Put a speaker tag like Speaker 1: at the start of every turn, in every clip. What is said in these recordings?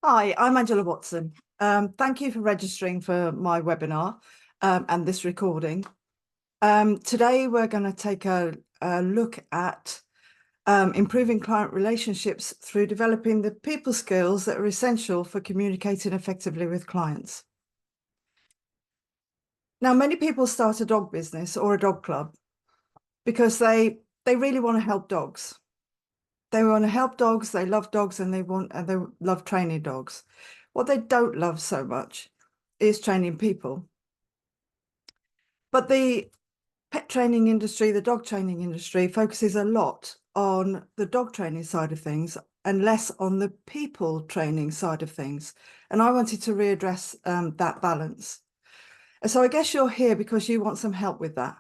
Speaker 1: Hi, I'm Angela Watson. Thank you for registering for my webinar and this recording. Today, we're going to take a look at improving client relationships through developing the people skills that are essential for communicating effectively with clients. Now, many people start a dog business or a dog club because they really want to help dogs. They want to help dogs, they love dogs, and they love training dogs. What they don't love so much is training people. But the pet training industry, the dog training industry, focuses a lot on the dog training side of things and less on the people training side of things. And I wanted to readdress that balance. And so I guess you're here because you want some help with that.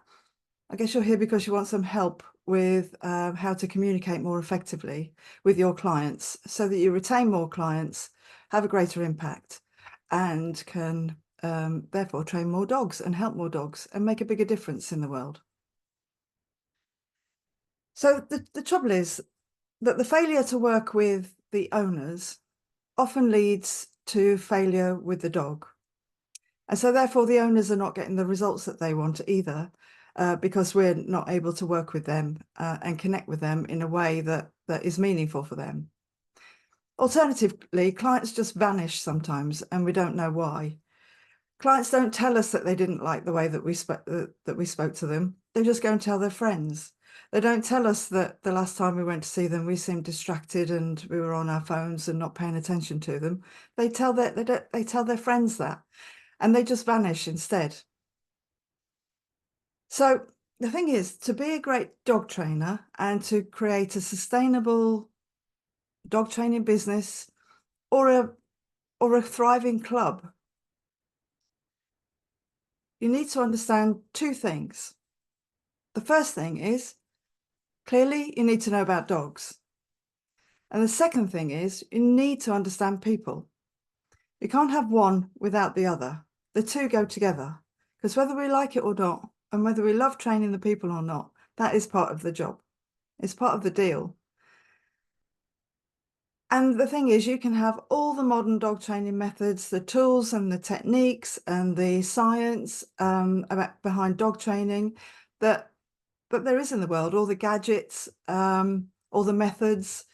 Speaker 1: I guess you're here because you want some help with how to communicate more effectively with your clients so that you retain more clients, have a greater impact, and can therefore train more dogs and help more dogs and make a bigger difference in the world. So the trouble is that the failure to work with the owners often leads to failure with the dog. And so therefore the owners are not getting the results that they want either, because we're not able to work with them and connect with them in a way that is meaningful for them. Alternatively, clients just vanish sometimes and we don't know why. Clients don't tell us that they didn't like the way that we spoke to them. They just go and tell their friends. They don't tell us that the last time we went to see them, we seemed distracted and we were on our phones and not paying attention to them. They tell their friends that, and they just vanish instead. So the thing is, to be a great dog trainer and to create a sustainable dog training business or a thriving club, you need to understand two things. The first thing is, clearly, you need to know about dogs. And the second thing is, you need to understand people. You can't have one without the other. The two go together, because whether we like it or not, and whether we love training the people or not, that is part of the job. It's part of the deal. And the thing is, you can have all the modern dog training methods, the tools and the techniques and the science behind dog training that there is in the world, all the gadgets, all the methods.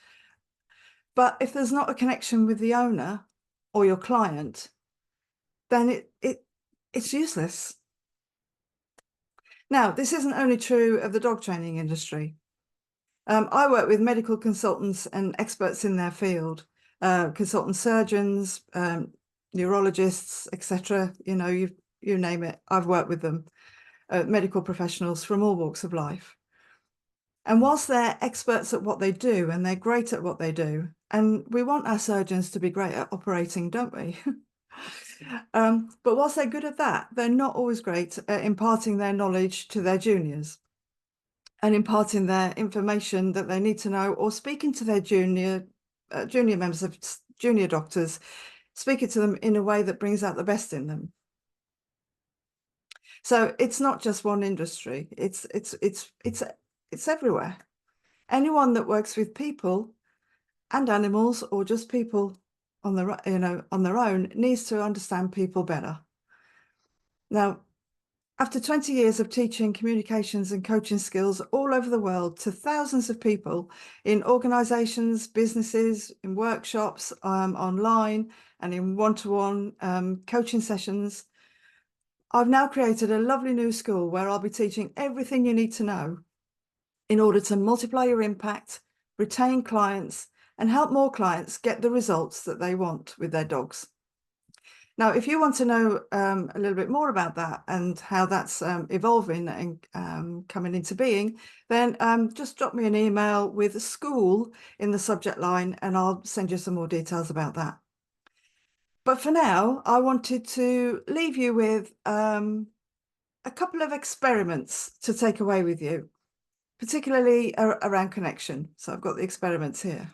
Speaker 1: But if there's not a connection with the owner or your client, then it's useless. Now, this isn't only true of the dog training industry. I work with medical consultants and experts in their field, consultant surgeons, neurologists, etc. You know, you name it, I've worked with them, medical professionals from all walks of life. And whilst they're experts at what they do and they're great at what they do, and we want our surgeons to be great at operating, don't we? But whilst they're good at that, they're not always great at imparting their knowledge to their juniors and imparting their information that they need to know, or speaking to their junior members of junior doctors, speaking to them in a way that brings out the best in them. So it's not just one industry, it's everywhere. Anyone that works with people and animals, or just people on their own, needs to understand people better. Now, after 20 years of teaching communications and coaching skills all over the world to thousands of people in organizations, businesses, in workshops, online, and in one-to-one coaching sessions, I've now created a lovely new school where I'll be teaching everything you need to know in order to multiply your impact, retain clients, and help more clients get the results that they want with their dogs. Now, if you want to know a little bit more about that and how that's evolving and coming into being, then just drop me an email with school in the subject line and I'll send you some more details about that. But for now, I wanted to leave you with a couple of experiments to take away with you, particularly around connection. So I've got the experiments here.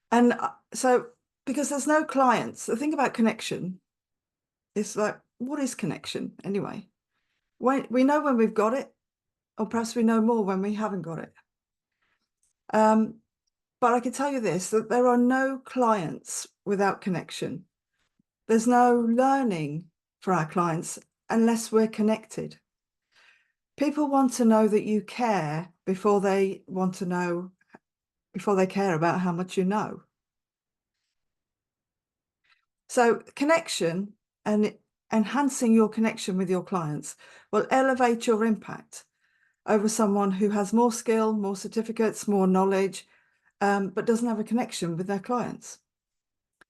Speaker 1: And so, because there's no clients, the thing about connection is like, what is connection anyway? We know when we've got it, or perhaps we know more when we haven't got it. But I can tell you this, that there are no clients without connection. There's no learning for our clients unless we're connected. People want to know that you care before they care about how much you know. So connection and enhancing your connection with your clients will elevate your impact over someone who has more skill, more certificates, more knowledge, but doesn't have a connection with their clients.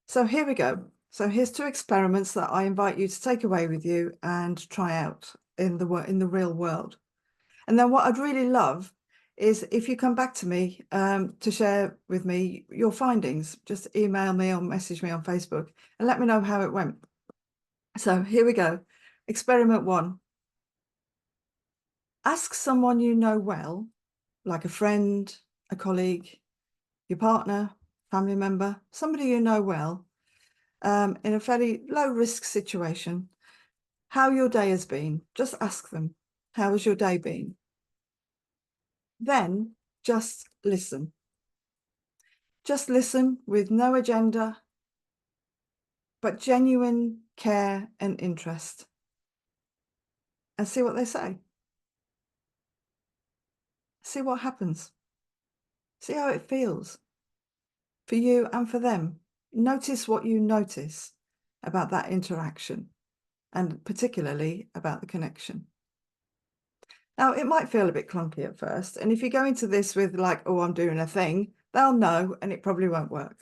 Speaker 1: So here we go. So here's 2 experiments that I invite you to take away with you and try out in the real world. And then what I'd really love is if you come back to me to share with me your findings. Just email me or message me on Facebook and let me know how it went. So here we go. Experiment 1. Ask someone you know well, like a friend, a colleague, your partner, family member, somebody you know well, in a fairly low risk situation, how your day has been. Just ask them, how has your day been? Then just listen. Just listen with no agenda, but genuine care and interest, and see what they say. See what happens. See how it feels for you and for them. Notice what you notice about that interaction, and particularly about the connection. Now, it might feel a bit clunky at first, and if you go into this with like, oh, I'm doing a thing, they'll know, and it probably won't work.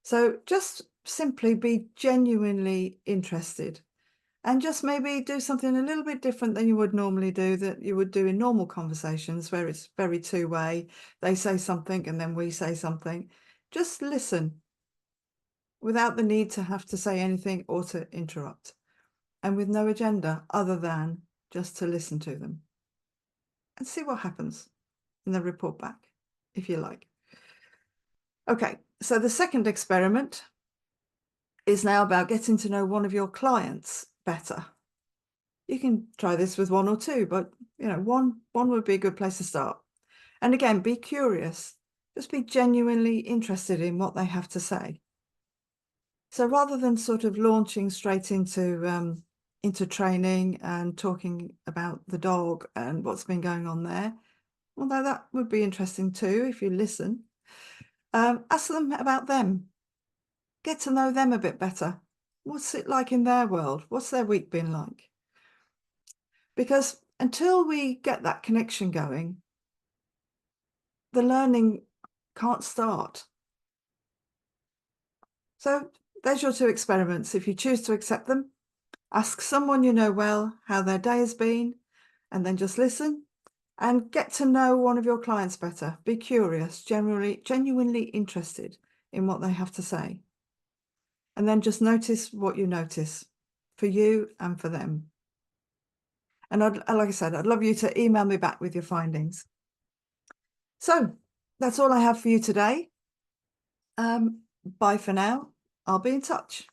Speaker 1: So just simply be genuinely interested, and just maybe do something a little bit different than you would normally do, that you would do in normal conversations where it's very two-way. They say something and then we say something. Just listen without the need to have to say anything or to interrupt, and with no agenda other than just to listen to them and see what happens and then report back if you like. Okay, so the second experiment is now about getting to know one of your clients better. You can try this with 1 or 2, but one would be a good place to start. And again, be curious. Just be genuinely interested in what they have to say. So rather than sort of launching straight into training and talking about the dog and what's been going on there, although that would be interesting too if you listen, ask them about them. Get to know them a bit better. What's it like in their world? What's their week been like? Because until we get that connection going, the learning can't start. So there's your 2 experiments. If you choose to accept them, ask someone you know well how their day has been, and then just listen and get to know one of your clients better. Be curious, genuinely interested in what they have to say. And then just notice what you notice for you and for them. And like I said, I'd love you to email me back with your findings. So that's all I have for you today. Bye for now. I'll be in touch.